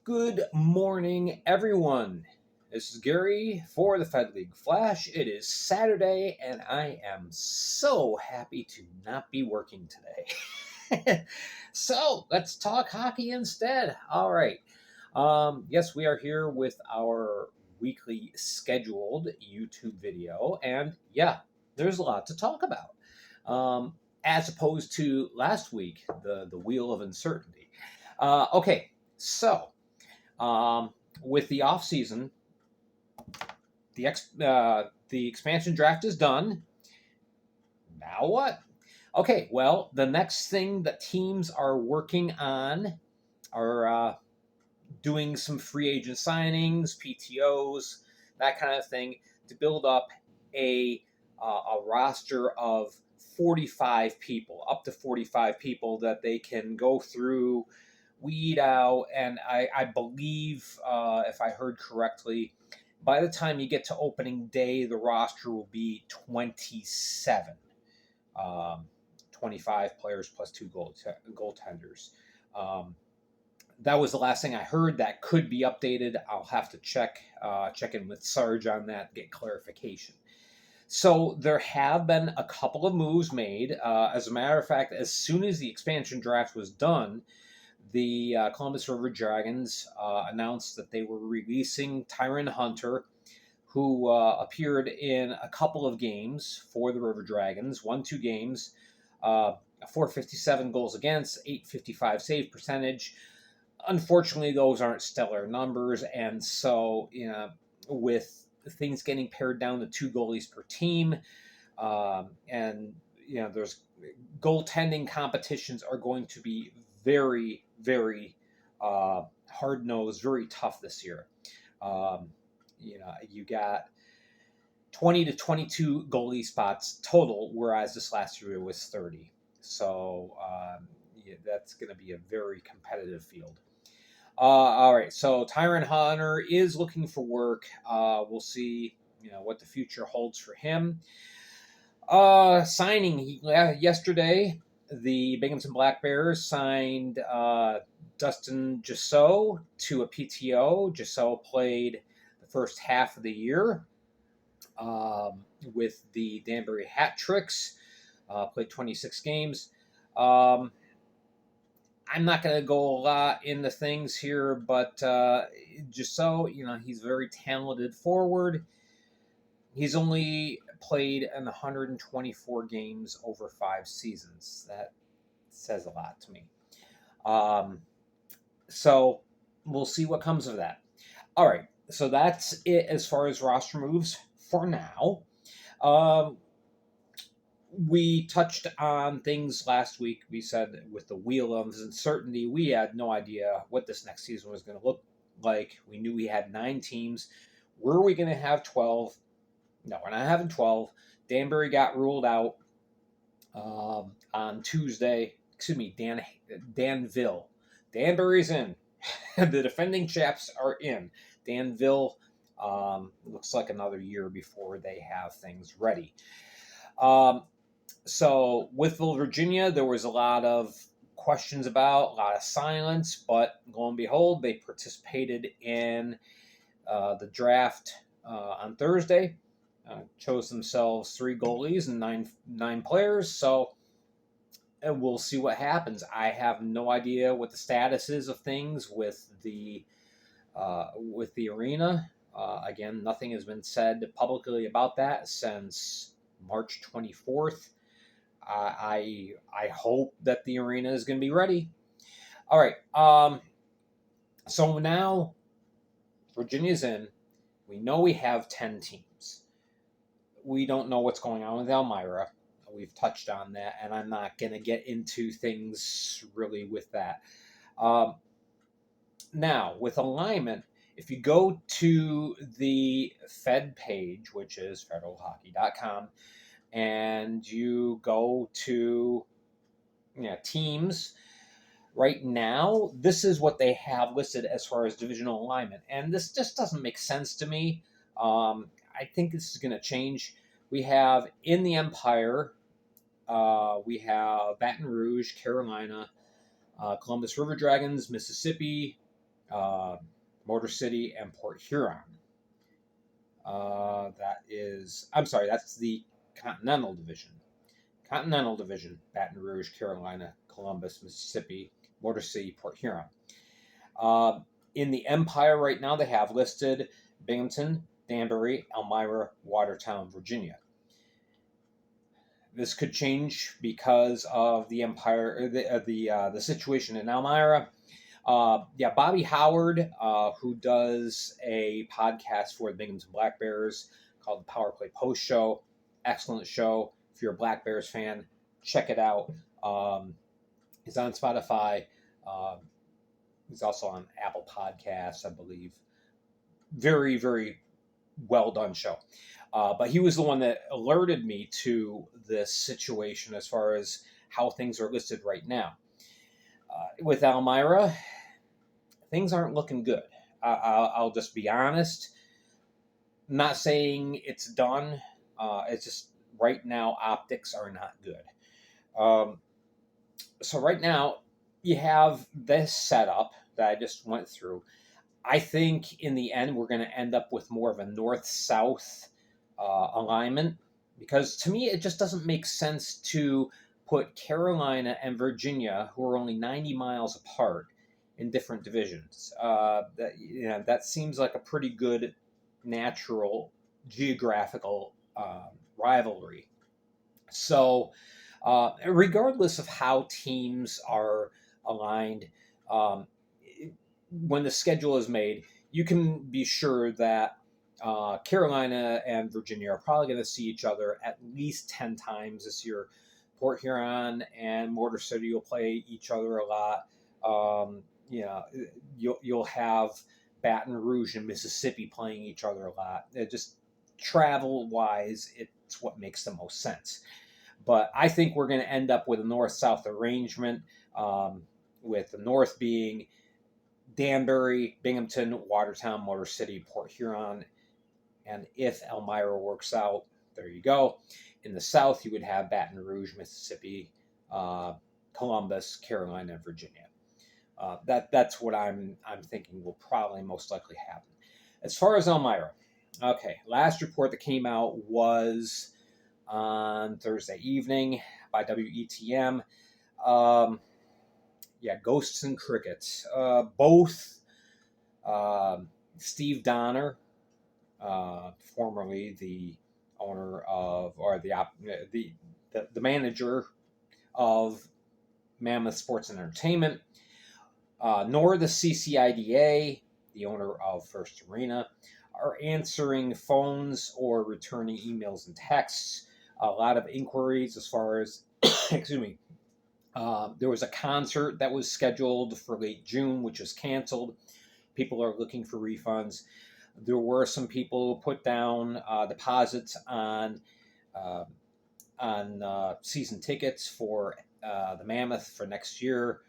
Good morning, everyone. This is Gary for the Fed League Flash. It is Saturday, and I am so happy to not be working today. So let's talk hockey instead. All right. Yes, we are here with our weekly scheduled YouTube video, and yeah, there's a lot to talk about. As opposed to last week, the Wheel of Uncertainty. Okay, so with the off season, the expansion draft is done. Now what? Okay, well, the next thing that teams are working on are doing some free agent signings, PTOs, that kind of thing, to build up a roster of 45 people, up to 45 people that they can go through, weed out, and I believe, if I heard correctly, by the time you get to opening day, the roster will be 27. 25 players plus two goaltenders. That was the last thing I heard. That could be updated. I'll have to check in with Sarge on that, get clarification. So there have been a couple of moves made. As a matter of fact, as soon as the expansion draft was done, the Columbus River Dragons announced that they were releasing Tyron Hunter, who appeared in a couple of games for the River Dragons, won 2 games, 457 goals against, 855 save percentage. Unfortunately, those aren't stellar numbers, and so with things getting pared down to 2 goalies per team, and there's goaltending competitions are going to be very, very hard-nosed, very tough this year. You got 20 to 22 goalie spots total, whereas this last year it was 30. So that's going to be a very competitive field. All right, so Tyron Hunter is looking for work. We'll see, what the future holds for him. Signing yesterday, the Binghamton Black Bears signed Dustin Giseau to a PTO. Giseau played the first half of the year with the Danbury Hat Tricks. Played 26 games. I'm not going to go a lot into things here, but Giseau, he's a very talented forward. He's only played in 124 games over 5 seasons. That says a lot to me. So we'll see what comes of that. All right, so that's it as far as roster moves for now. We touched on things last week. We said with the Wheel of Uncertainty, we had no idea what this next season was going to look like. We knew we had 9 teams. Were we going to have 12? No, we're not having 12. Danbury got ruled out on Tuesday. Excuse me, Danville. Danbury's in. The defending chaps are in. Danville looks like another year before they have things ready. So with Virginia, there was a lot of questions about, a lot of silence, but lo and behold, they participated in the draft on Thursday. Chose themselves 3 goalies and nine players. So we'll see what happens. I have no idea what the status is of things with the arena. Again, nothing has been said publicly about that since March 24th. I hope that the arena is going to be ready. All right. So now Virginia's in. We know we have 10 teams. We don't know what's going on with Elmira. We've touched on that, and I'm not going to get into things really with that. Now, with alignment, if you go to the Fed page, which is federalhockey.com, and you go to teams, right now, this is what they have listed as far as divisional alignment. And this just doesn't make sense to me. I think this is going to change. We have in the Empire, we have Baton Rouge, Carolina, Columbus River Dragons, Mississippi, Motor City, and Port Huron. That's the Continental Division. Continental Division, Baton Rouge, Carolina, Columbus, Mississippi, Motor City, Port Huron. In the Empire right now, they have listed Binghamton, Danbury, Elmira, Watertown, Virginia. This could change because of the Empire, the situation in Elmira. Bobby Howard, who does a podcast for the Binghamton Black Bears called the Power Play Post Show. Excellent show. If you're a Black Bears fan, check it out. He's on Spotify. He's also on Apple Podcasts, I believe. Very, very well done show. But he was the one that alerted me to this situation as far as how things are listed right now. With Elmira, things aren't looking good. I'll just be honest. I'm not saying it's done. It's just right now optics are not good. So right now you have this setup that I just went through. I think in the end we're going to end up with more of a north-south alignment, because to me it just doesn't make sense to put Carolina and Virginia, who are only 90 miles apart, in different divisions. That seems like a pretty good natural geographical rivalry. So regardless of how teams are aligned, when the schedule is made, you can be sure that Carolina and Virginia are probably going to see each other at least 10 times this year. Port Huron and Motor City will play each other a lot. You'll have Baton Rouge and Mississippi playing each other a lot. Just travel-wise, it's what makes the most sense. But I think we're going to end up with a north-south arrangement, with the north being Danbury, Binghamton, Watertown, Motor City, Port Huron. And if Elmira works out, there you go. In the south, you would have Baton Rouge, Mississippi, Columbus, Carolina, and Virginia. That's what I'm thinking will probably most likely happen. As far as Elmira, okay, last report that came out was on Thursday evening by WETM. Ghosts and Crickets. Both Steve Donner, formerly the owner of, or the manager of Mammoth Sports and Entertainment, nor the CCIDA, the owner of First Arena, are answering phones or returning emails and texts. A lot of inquiries as far as, excuse me, there was a concert that was scheduled for late June, which was canceled. People are looking for refunds. There were some people who put down deposits on season tickets for the Mammoth for next year,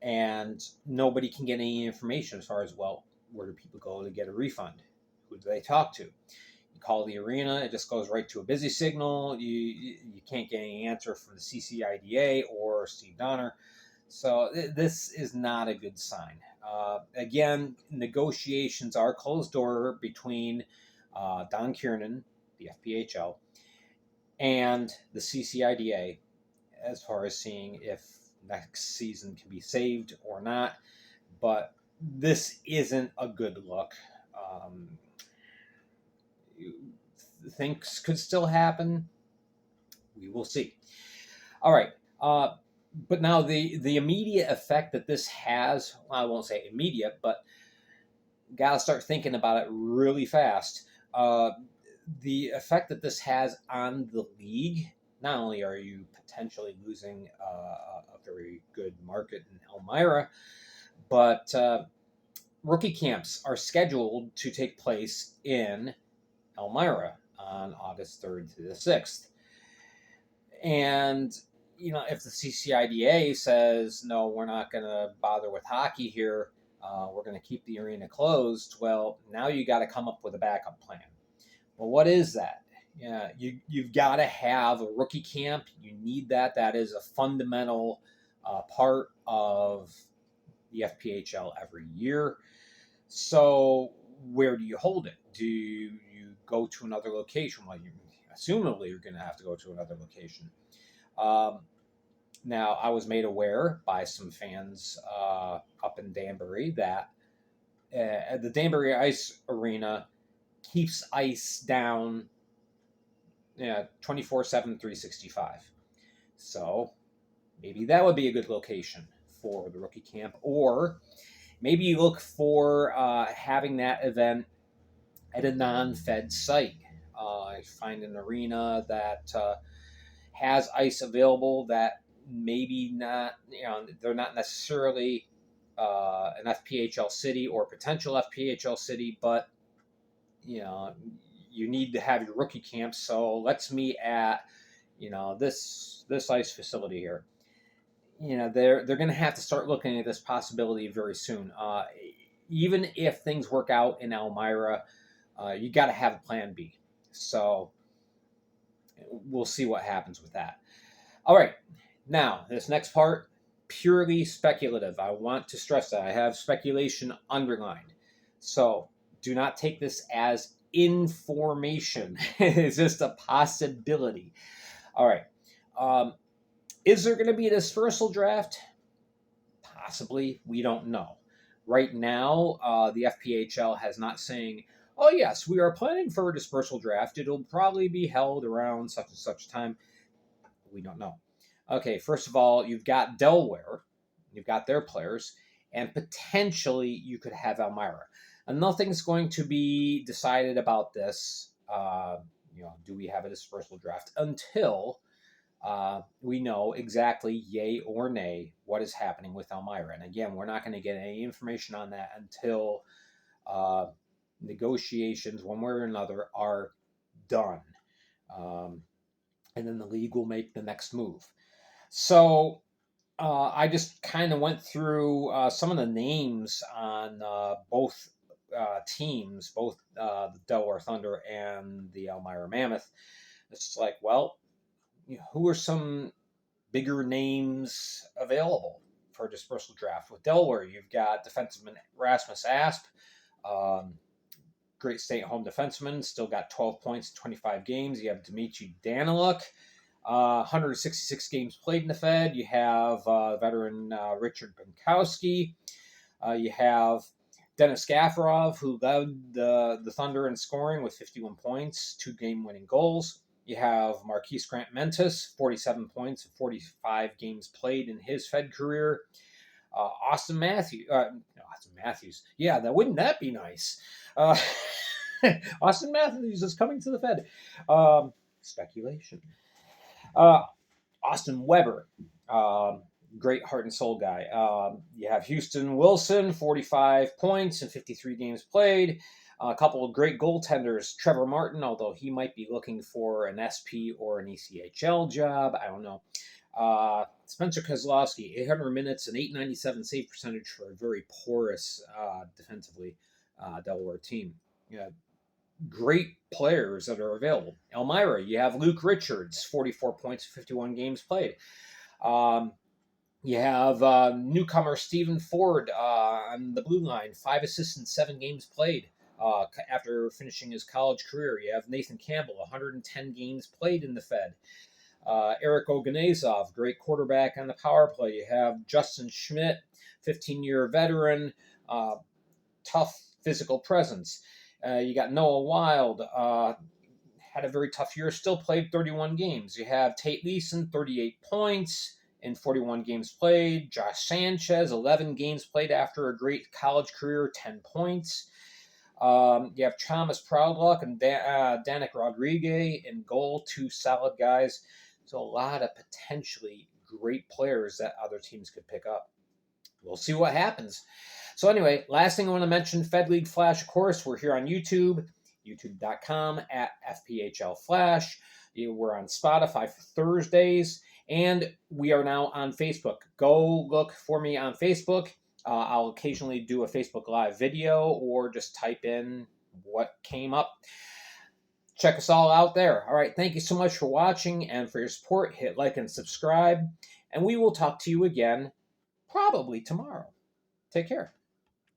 and nobody can get any information as far as, well, where do people go to get a refund? Who do they talk to? You call the arena, it just goes right to a busy signal. You can't get any answer from the CCIDA or Steve Donner. So this is not a good sign. Again, negotiations are closed door between Don Kiernan, the FPHL, and the CCIDA as far as seeing if next season can be saved or not. But this isn't a good look. Things could still happen. We will see. All right. But now the immediate effect that this has, well, I won't say immediate, but got to start thinking about it really fast. The effect that this has on the league, not only are you potentially losing a very good market in Elmira, but rookie camps are scheduled to take place in Elmira on August 3rd to the 6th. And, if the CCIDA says, no, we're not going to bother with hockey here, we're going to keep the arena closed, well, now you got to come up with a backup plan. Well, what is that? You've got to have a rookie camp. You need that. That is a fundamental part of the FPHL every year. So where do you hold it? Do you go to another location? Well, you assumably you're going to have to go to another location. Now, I was made aware by some fans up in Danbury that the Danbury Ice Arena keeps ice down 24/7, 365. So maybe that would be a good location for the rookie camp. Or maybe you look for having that event at a non-fed site. Find an arena that has ice available that maybe not, they're not necessarily an FPHL city or potential FPHL city, but you need to have your rookie camp. So let's meet at this ice facility here. They're going to have to start looking at this possibility very soon. Even if things work out in Elmira, you got to have a plan B. So we'll see what happens with that. All right, now this next part, purely speculative. I want to stress that I have speculation underlined. So do not take this as information. It's just a possibility. All right. Is there going to be a dispersal draft? Possibly. We don't know. Right now, the FPHL has not saying, oh, yes, we are planning for a dispersal draft. It'll probably be held around such and such time. We don't know. Okay, first of all, you've got Delaware. You've got their players. And potentially you could have Elmira. And nothing's going to be decided about this. Do we have a dispersal draft until we know exactly, yay or nay, what is happening with Elmira. And again, we're not going to get any information on that until negotiations, one way or another, are done. And then the league will make the next move. So I just kind of went through some of the names on both teams, both the Delaware Thunder and the Elmira Mammoth. It's like, well, who are some bigger names available for a dispersal draft? With Delaware, you've got defenseman Rasmus Asp, great stay-at-home defenseman, still got 12 points in 25 games. You have Dmitry Daniluk, 166 games played in the Fed. You have veteran Richard Binkowski. You have Denis Gafarov, who led the Thunder in scoring with 51 points, 2 game-winning goals. You have Marquise Grant Mentis, 47 points and 45 games played in his Fed career. Austin Matthews. Yeah, wouldn't that be nice? Austin Matthews is coming to the Fed. Speculation. Austin Weber, great heart and soul guy. You have Houston Wilson, 45 points and 53 games played. A couple of great goaltenders. Trevor Martin, although he might be looking for an SP or an ECHL job. I don't know. Spencer Kozlowski, 800 minutes and 897 save percentage for a very porous defensively Delaware team. Great players that are available. Elmira, you have Luke Richards, 44 points, 51 games played. You have newcomer Stephen Ford on the blue line, 5 assists and 7 games played after finishing his college career. You have Nathan Campbell, 110 games played in the Fed. Eric Oganezov, great quarterback on the power play. You have Justin Schmidt, 15-year veteran, tough physical presence. You got Noah Wild, had a very tough year, still played 31 games. You have Tate Leeson, 38 points in 41 games played. Josh Sanchez, 11 games played after a great college career, 10 points. You have Thomas Proudluck and Danik Rodriguez in goal, 2 solid guys. So a lot of potentially great players that other teams could pick up. We'll see what happens. So anyway, last thing I want to mention, Fed League Flash, of course, we're here on YouTube, youtube.com @FPHL Flash. We're on Spotify for Thursdays, and we are now on Facebook. Go look for me on Facebook. I'll occasionally do a Facebook Live video or just type in what came up. Check us all out there. All right, thank you so much for watching and for your support. Hit like and subscribe, and we will talk to you again probably tomorrow. Take care.